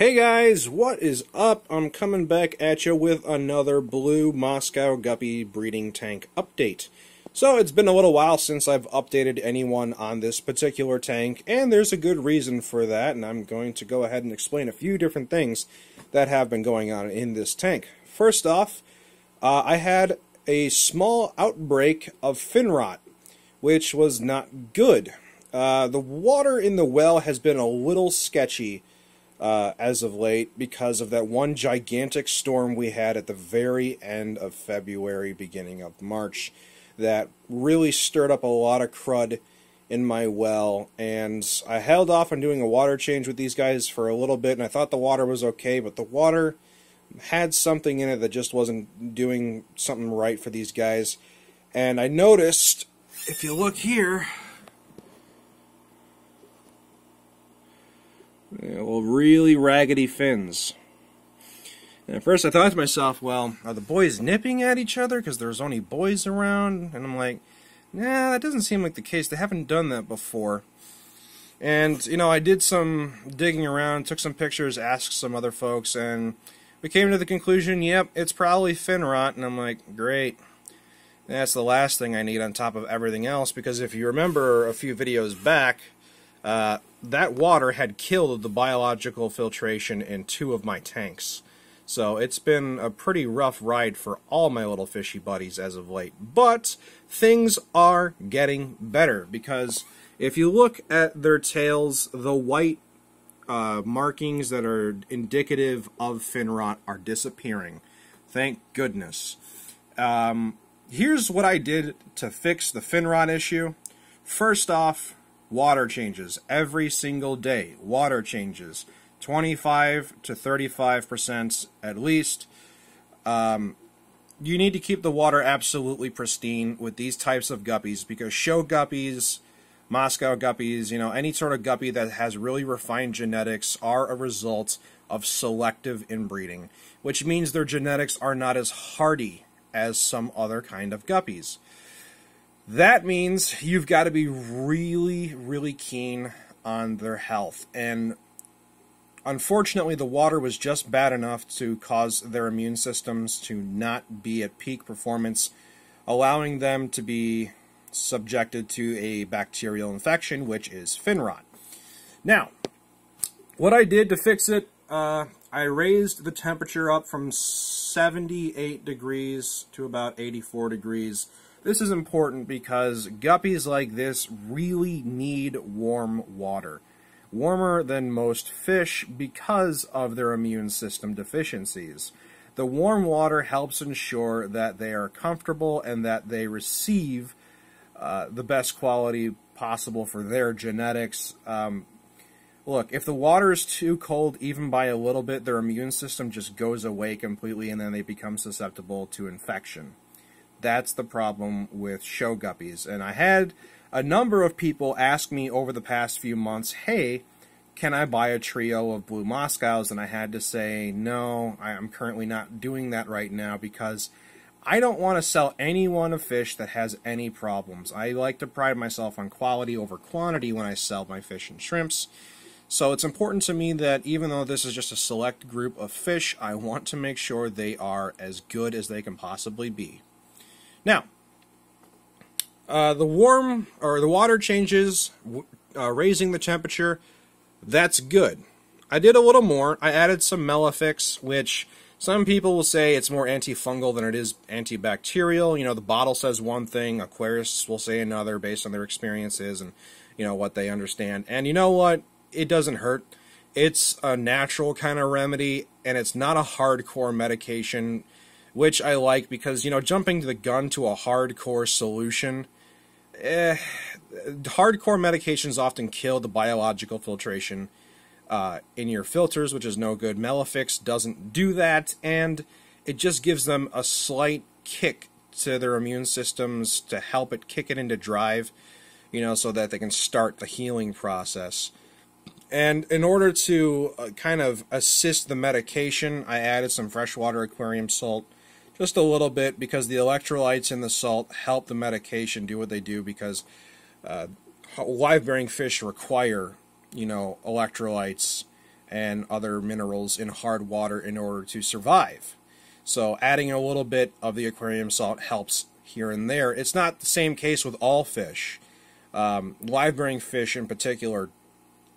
Hey guys, what is up? I'm coming back at you with another blue Moscow guppy breeding tank update. So it's been a little while since I've updated anyone on this particular tank, and there's a good reason for that, and I'm going to go ahead and explain a few different things that have been going on in this tank. First off, I had a small outbreak of fin rot, which was not good. The water in the well has been a little sketchy as of late because of that one gigantic storm we had at the very end of February, beginning of March, that really stirred up a lot of crud in my well, and I held off on doing a water change with these guys for a little bit, and I thought the water was okay, but the water had something in it that just wasn't doing something right for these guys. And I noticed, if you look here, well, really raggedy fins. And at first I thought to myself, well, are the boys nipping at each other because there's only boys around? And I'm like, nah, that doesn't seem like the case. They haven't done that before. And, you know, I did some digging around, took some pictures, asked some other folks, and we came to the conclusion, yep, it's probably fin rot. And I'm like, great. That's the last thing I need on top of everything else, because if you remember a few videos back, that water had killed the biological filtration in 2 of my tanks. So it's been a pretty rough ride for all my little fishy buddies as of late. But things are getting better, because if you look at their tails, the white markings that are indicative of fin rot are disappearing. Thank goodness. Here's what I did to fix the fin rot issue. First off, water changes every single day. Water changes, 25 to 35% at least. You need to keep the water absolutely pristine with these types of guppies, because show guppies, Moscow guppies, you know, any sort of guppy that has really refined genetics are a result of selective inbreeding, which means their genetics are not as hardy as some other kind of guppies. That means you've got to be really, really keen on their health. And unfortunately, the water was just bad enough to cause their immune systems to not be at peak performance, allowing them to be subjected to a bacterial infection, which is fin rot. Now, what I did to fix it, I raised the temperature up from 78 degrees to about 84 degrees. This is important because guppies like this really need warm water. Warmer than most fish because of their immune system deficiencies. The warm water helps ensure that they are comfortable and that they receive the best quality possible for their genetics. Look, if the water is too cold, even by a little bit, their immune system just goes away completely, and then they become susceptible to infection. That's the problem with show guppies. And I had a number of people ask me over the past few months, hey, can I buy a trio of blue Moscows? And I had to say, no, I'm currently not doing that right now, because I don't want to sell anyone a fish that has any problems. I like to pride myself on quality over quantity when I sell my fish and shrimps. So it's important to me that even though this is just a select group of fish, I want to make sure they are as good as they can possibly be. Now, the water changes, raising the temperature, that's good. I did a little more. I added some Melifix, which some people will say it's more antifungal than it is antibacterial. You know, the bottle says one thing, aquarists will say another based on their experiences and, you know, what they understand. And you know what? It doesn't hurt. It's a natural kind of remedy, and it's not a hardcore medication, which I like, because, you know, jumping to the gun to a hardcore solution, hardcore medications often kill the biological filtration in your filters, which is no good. Melifix doesn't do that, and it just gives them a slight kick to their immune systems to help it kick it into drive, you know, so that they can start the healing process. And in order to kind of assist the medication, I added some freshwater aquarium salt, just a little bit, because the electrolytes in the salt help the medication do what they do, because live-bearing fish require, you know, electrolytes and other minerals in hard water in order to survive. So adding a little bit of the aquarium salt helps here and there. It's not the same case with all fish. Live-bearing fish in particular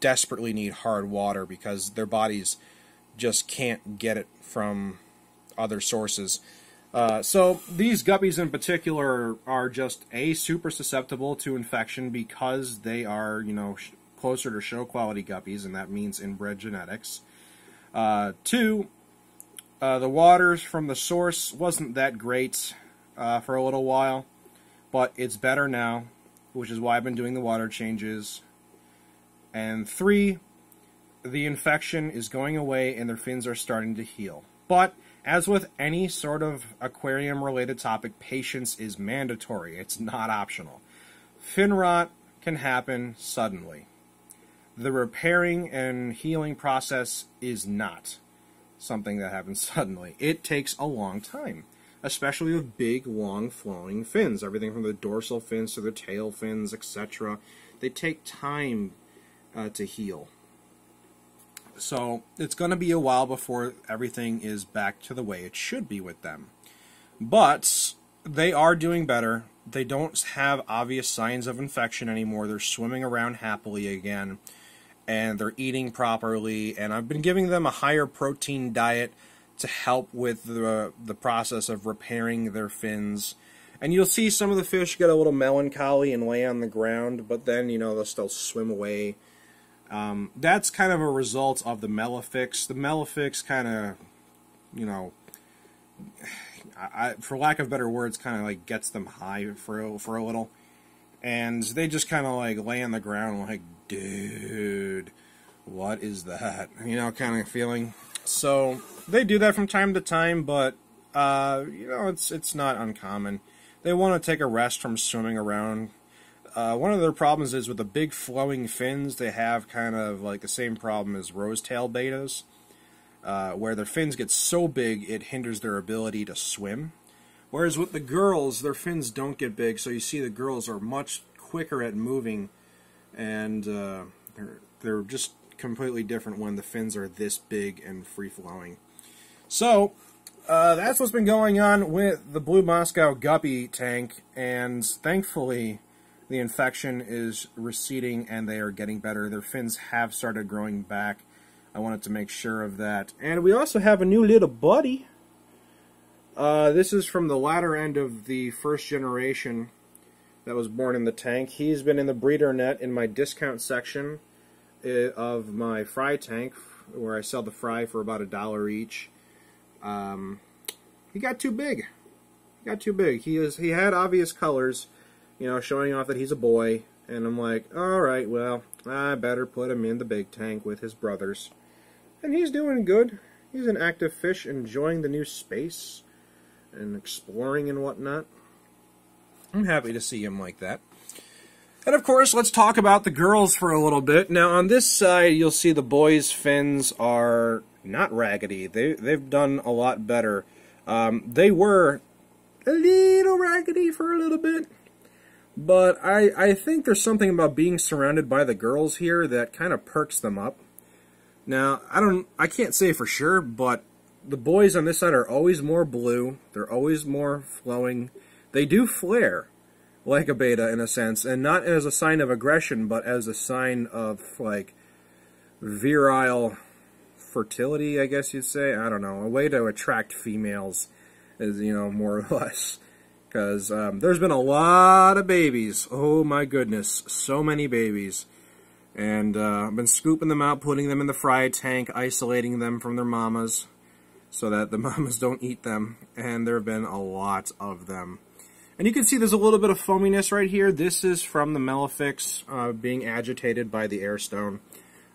desperately need hard water because their bodies just can't get it from other sources. So these guppies in particular are just super susceptible to infection because they are, closer to show quality guppies, and that means inbred genetics. Two, the water from the source wasn't that great for a little while, but it's better now, which is why I've been doing the water changes. And three, the infection is going away and their fins are starting to heal. But as with any sort of aquarium-related topic, patience is mandatory. It's not optional. Fin rot can happen suddenly. The repairing and healing process is not something that happens suddenly. It takes a long time, especially with big, long, flowing fins. Everything from the dorsal fins to the tail fins, etc. They take time to heal. So it's going to be a while before everything is back to the way it should be with them. But they are doing better. They don't have obvious signs of infection anymore. They're swimming around happily again. And they're eating properly. And I've been giving them a higher protein diet to help with the process of repairing their fins. And you'll see some of the fish get a little melancholy and lay on the ground. But then, they'll still swim away. That's kind of a result of the Melifix. The Melifix kind of, for lack of better words, kind of like gets them high for a little. And they just kind of like lay on the ground like, dude, what is that? Kind of feeling. So they do that from time to time, but, it's not uncommon. They want to take a rest from swimming around. One of their problems is with the big flowing fins, they have kind of like the same problem as rosetail bettas, where their fins get so big it hinders their ability to swim. Whereas with the girls, their fins don't get big, so you see the girls are much quicker at moving, and they're just completely different when the fins are this big and free-flowing. So that's what's been going on with the Blue Moscow guppy tank, and thankfully the infection is receding and they are getting better. Their fins have started growing back. I wanted to make sure of that. And we also have a new little buddy. This is from the latter end of the first generation that was born in the tank. He's been in the breeder net in my discount section of my fry tank, where I sell the fry for about $1 each. He got too big. He got too big. He had obvious colors, showing off that he's a boy, and I'm like, alright, well, I better put him in the big tank with his brothers. And he's doing good. He's an active fish, enjoying the new space, and exploring and whatnot. I'm happy to see him like that. And of course, let's talk about the girls for a little bit. Now, on this side, you'll see the boys' fins are not raggedy. They've done a lot better. They were a little raggedy for a little bit. But I think there's something about being surrounded by the girls here that kind of perks them up. Now, I can't say for sure, but the boys on this side are always more blue. They're always more flowing. They do flare like a beta in a sense, and not as a sign of aggression, but as a sign of like virile fertility, I guess you'd say. I don't know, a way to attract females is, more or less. Because there's been a lot of babies. Oh my goodness, so many babies. And I've been scooping them out, putting them in the fry tank, isolating them from their mamas so that the mamas don't eat them. And there have been a lot of them. And you can see there's a little bit of foaminess right here. This is from the Melifix being agitated by the air stone.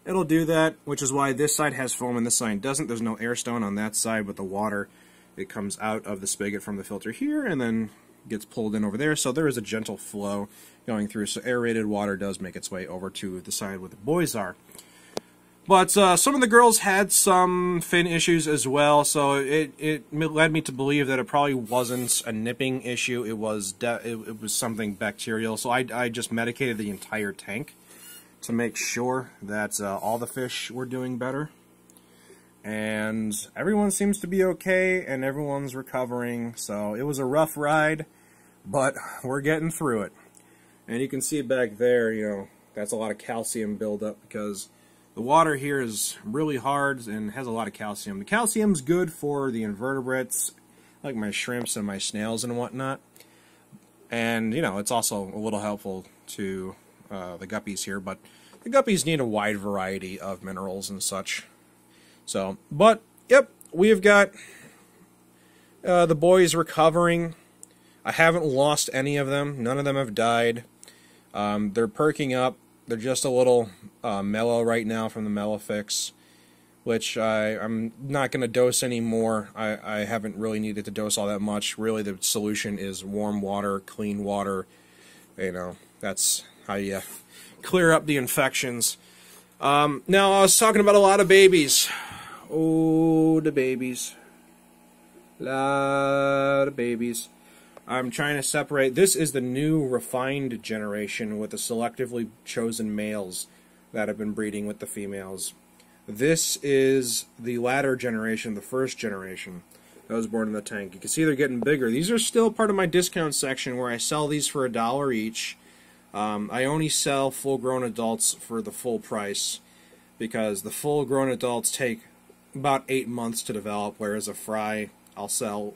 It'll do that, which is why this side has foam and this side doesn't. There's no air stone on that side, but the water, it comes out of the spigot from the filter here and then gets pulled in over there. So there is a gentle flow going through. So aerated water does make its way over to the side where the boys are. But some of the girls had some fin issues as well, so it led me to believe that it probably wasn't a nipping issue. It was something bacterial. So I just medicated the entire tank to make sure that all the fish were doing better. and everyone seems to be okay, and everyone's recovering. So it was a rough ride, but we're getting through it. And you can see back there, you know, that's a lot of calcium buildup because the water here is really hard and has a lot of calcium. The calcium's good for the invertebrates, like my shrimps and my snails and whatnot. And, you know, it's also a little helpful to the guppies here, but the guppies need a wide variety of minerals and such. So, but, yep, we've got the boys recovering. I haven't lost any of them. None of them have died. They're perking up. They're just a little mellow right now from the Mellifix, which I'm not going to dose anymore. I haven't really needed to dose all that much. Really, the solution is warm water, clean water. You know, that's how you clear up the infections. Now, I was talking about a lot of babies. Oh, the babies. Lot of babies. I'm trying to separate. This is the new refined generation with the selectively chosen males that have been breeding with the females. This is the latter generation, the first generation that was born in the tank. You can see they're getting bigger. These are still part of my discount section where I sell these for $1 each. I only sell full-grown adults for the full price because the full-grown adults take about 8 months to develop, whereas a fry, I'll sell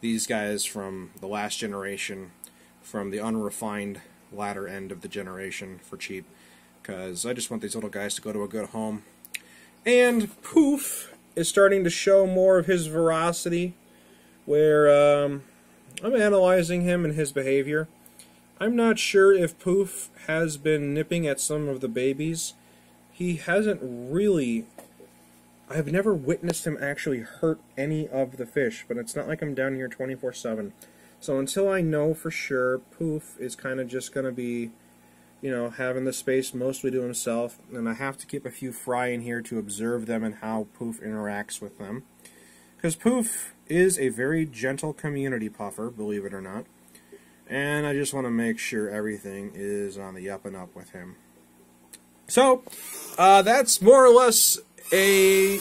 these guys from the last generation, from the unrefined latter end of the generation for cheap, because I just want these little guys to go to a good home. And Poof is starting to show more of his veracity, where I'm analyzing him and his behavior. I'm not sure if Poof has been nipping at some of the babies. He hasn't really. I've never witnessed him actually hurt any of the fish, but it's not like I'm down here 24/7. So until I know for sure, Poof is kind of just going to be, you know, having the space mostly to himself, and I have to keep a few fry in here to observe them and how Poof interacts with them. Because Poof is a very gentle community puffer, believe it or not, and I just want to make sure everything is on the up and up with him. So, that's more or less in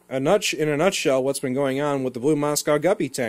a nutshell what's been going on with the Blue Moscow Guppy tank.